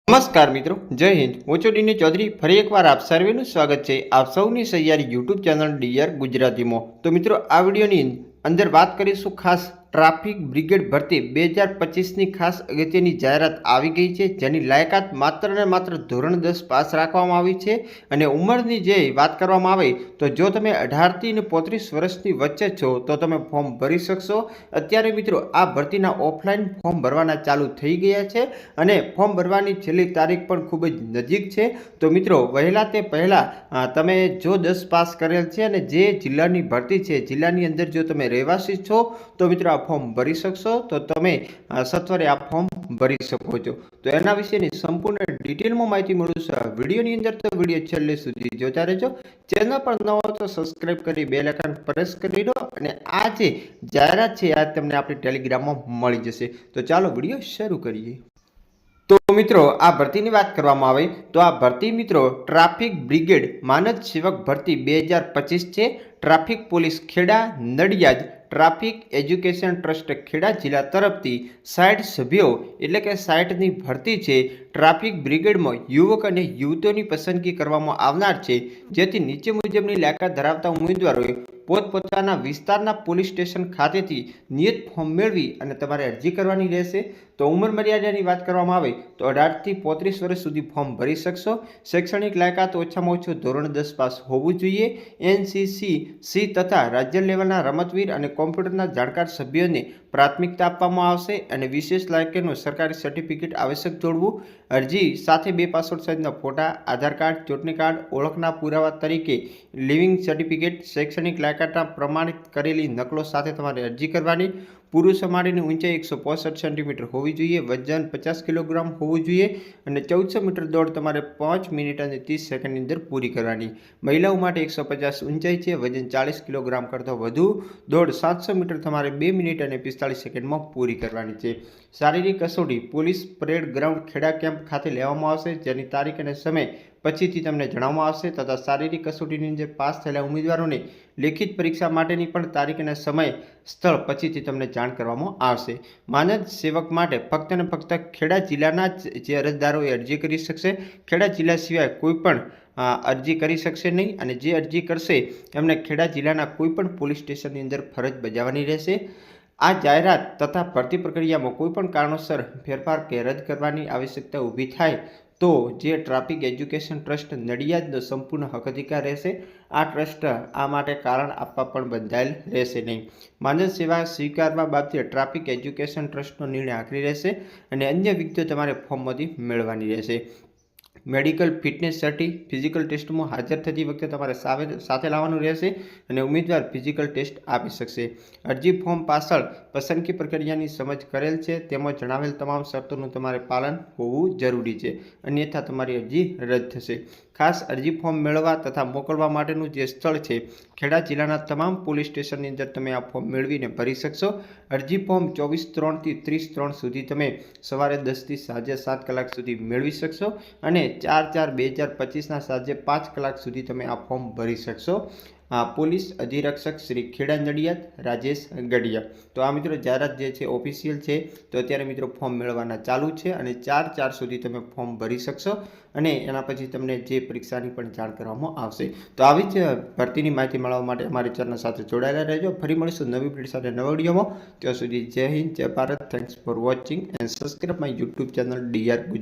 નમસ્કાર મિત્રો, જય હિન્દ। હું છું ડીની ચૌધરી। ફરી એકવાર આપ સર્વેનું સ્વાગત છે આપ સૌની સહિયારી યુટ્યુબ ચેનલ ડીઆર ગુજરાતીમાં। તો મિત્રો, આ વિડીયોની અંદર વાત કરીશું ખાસ ટ્રાફિક બ્રિગેડ ભરતી 2025ની ખાસ અગત્યની જાહેરાત આવી ગઈ છે, જેની લાયકાત માત્ર ને માત્ર ધોરણ 10 પાસ રાખવામાં આવી છે। અને ઉંમરની જે વાત કરવામાં આવે તો જો તમે 18થી 35 વર્ષની વચ્ચે છો તો તમે ફોર્મ ભરી શકશો। અત્યારે મિત્રો આ ભરતીના ઓફલાઈન ફોર્મ ભરવાના ચાલુ થઈ ગયા છે અને ફોર્મ ભરવાની છેલ્લી તારીખ પણ ખૂબ જ નજીક છે। તો મિત્રો, વહેલા તે પહેલાં તમે જો 10 પાસ કરેલ છે અને જે જિલ્લાની ભરતી છે, જિલ્લાની અંદર જો તમે રહેવાસી છો તો મિત્રો ફોર્મ ભરી શકશો, તો તમે સત્વરે આ ફોર્મ ભરી શકો છો। તો એના વિશેની સંપૂર્ણ ડિટેલમાં માહિતી મેળવશો આ વિડીયોની અંદર। તો વિડીયો છેલ્લે સુધી જોતા રહેજો। ચેનલ પર ન હો તો સબસ્ક્રાઇબ કરી બેલ આઇકન પ્રેસ કરી દો અને આ જે જાહેરાત છે આ તમને આપણી ટેલિગ્રામમાં મળી જશે। તો ચાલો વિડીયો શરૂ કરીએ। તો મિત્રો, આ ભરતીની વાત કરવામાં આવે તો આ ભરતી મિત્રો ટ્રાફિક બ્રિગેડ માનદ સેવક ભરતી 2025 છે। Traffic police Kheda Nadiad traffic education trust Kheda જિલ્લા તરફથી 60 સભ્યો એટલે કે 60ની ભરતી છે। ટ્રાફિક બ્રિગેડમાં યુવક અને યુવતીઓની પસંદગી કરવામાં આવનાર છે, જેથી નીચે મુજબની લાયકાત ધરાવતા ઉમેદવારોએ પોતપોતાના વિસ્તારના પોલીસ સ્ટેશન ખાતેથી નિયત ફોર્મ મેળવી અને તમારે અરજી કરવાની રહેશે। તો ઉંમર મર્યાદાની વાત કરવામાં આવે તો 18થી 35 વર્ષ સુધી ફોર્મ ભરી શકશો। શૈક્ષણિક લાયકાત ઓછામાં ઓછું ધોરણ 10 પાસ હોવું જોઈએ। એનસીસી સી તથા રાજ્ય લેવલના રમતવીર અને કોમ્પ્યુટરના જાણકાર સભ્યોને પ્રાથમિકતા આપવામાં આવશે અને વિશેષ લાયકાતનું સરકારી સર્ટિફિકેટ આવશ્યક જોડવું। અરજી સાથે 2 પાસપોર્ટ સાઇઝના ફોટા, આધાર કાર્ડ, ચૂંટણી કાર્ડ, ઓળખના પુરાવા તરીકે લિવિંગ સર્ટિફિકેટ, શૈક્ષણિક લાયકાતના પ્રમાણિત કરેલી નકલો સાથે તમારે અરજી કરવાની। પુરુષો માટેની ઊંચાઈ 165 સેન્ટીમીટર હોવી જોઈએ, વજન 50 કિલોગ્રામ હોવું જોઈએ અને 1400 મીટર દોડ તમારે 5 મિનિટ અને 30 સેકન્ડની અંદર પૂરી કરવાની। મહિલાઓ માટે 150 ઊંચાઈ છે, વજન 40 કિલોગ્રામ કરતાં વધુ, દોડ 700 મીટર તમારે 2 મિનિટ અને 45 સેકન્ડમાં પૂરી કરવાની છે। શારીરિક કસોટી police parade ground Kheda camp ખાતે લેવામાં આવશે, જેની તારીખ અને સમય પછીથી તમને જણાવવામાં આવશે તથા શારીરિક કસોટીની અંદર પાસ થયેલા ઉમેદવારોને લેખિત પરીક્ષા માટેની પણ તારીખ અને સમય સ્થળ પછીથી તમને જાણ કરવામાં આવશે। માનદ સેવક માટે ફક્ત ને ફક્ત ખેડા જિલ્લાના જે અરજદારોએ અરજી કરી શકશે। ખેડા જિલ્લા સિવાય કોઈ પણ અરજી કરી શકશે નહીં અને જે અરજી કરશે એમને ખેડા જિલ્લાના કોઈ પણ પોલીસ સ્ટેશનની અંદર ફરજ બજાવવાની રહેશે। આ જાહેરાત તથા ભરતી પ્રક્રિયામાં કોઈ પણ કારણોસર ફેરફાર કે રદ કરવાની આવશ્યકતા ઊભી થાય તો જે ટ્રાફિક એજ્યુકેશન ટ્રસ્ટ નડિયાદનો સંપૂર્ણ હક અધિકાર રહેશે। આ ટ્રસ્ટ આ માટે કારણ આપવા પણ બંધાયેલ રહેશે નહીં। માનદ સેવા સ્વીકારવા બાબતે ટ્રાફિક એજ્યુકેશન ટ્રસ્ટનો નિર્ણય આખરી રહેશે અને અન્ય વિગતો તમારે ફોર્મમાંથી મેળવવાની રહેશે। મેડિકલ ફિટનેસ સર્ટી ફિઝિકલ ટેસ્ટમાં હાજર થતી વખતે તમારે સાથે લાવવાનું રહેશે અને ઉમેદવાર ફિઝિકલ ટેસ્ટ આપી શકશે। અરજી ફોર્મ પાછળ પસંદગી પ્રક્રિયાની સમજ કરેલ છે, તેમાં જણાવેલ તમામ શરતોનું તમારે પાલન હોવું જરૂરી છે, અન્યથા તમારી અરજી રદ થશે। ખાસ અરજી ફોર્મ મેળવવા તથા મોકલવા માટેનું જે સ્થળ છે, ખેડા જિલ્લાના તમામ પોલીસ સ્ટેશનની અંદર તમે આ ફોર્મ મેળવીને ભરી શકશો। અરજી ફોર્મ 24/3 થી 30/3 સુધી તમે સવારે 10 થી સાંજે 7 કલાક સુધી મેળવી શકશો અને 4/4/2025ના સાંજે 5 કલાક સુધી તમે આ ફોર્મ ભરી શકશો। પોલીસ અધિરક્ષક શ્રી ખેડા નડિયાદ રાજેશ ગઢિયા। તો આ મિત્રો જાહેરાત જે છે ઓફિશિયલ છે, તો અત્યારે મિત્રો ફોર્મ મેળવવાના ચાલુ છે અને 4/4 સુધી તમે ફોર્મ ભરી શકશો અને એના પછી તમને જે પરીક્ષાની પણ જાણ કરવામાં આવશે। તો આવી જ ભરતીની માહિતી મેળવવા માટે અમારી ચેનલ સાથે જોડાયેલા રહેજો। ફરી મળીશું નવી અપડેટ સાથે નવા વિડીયોમાં। ત્યાં સુધી જય હિન્દ, જય Bharat. Thanks for watching and subscribe my YouTube channel DR Gujarati.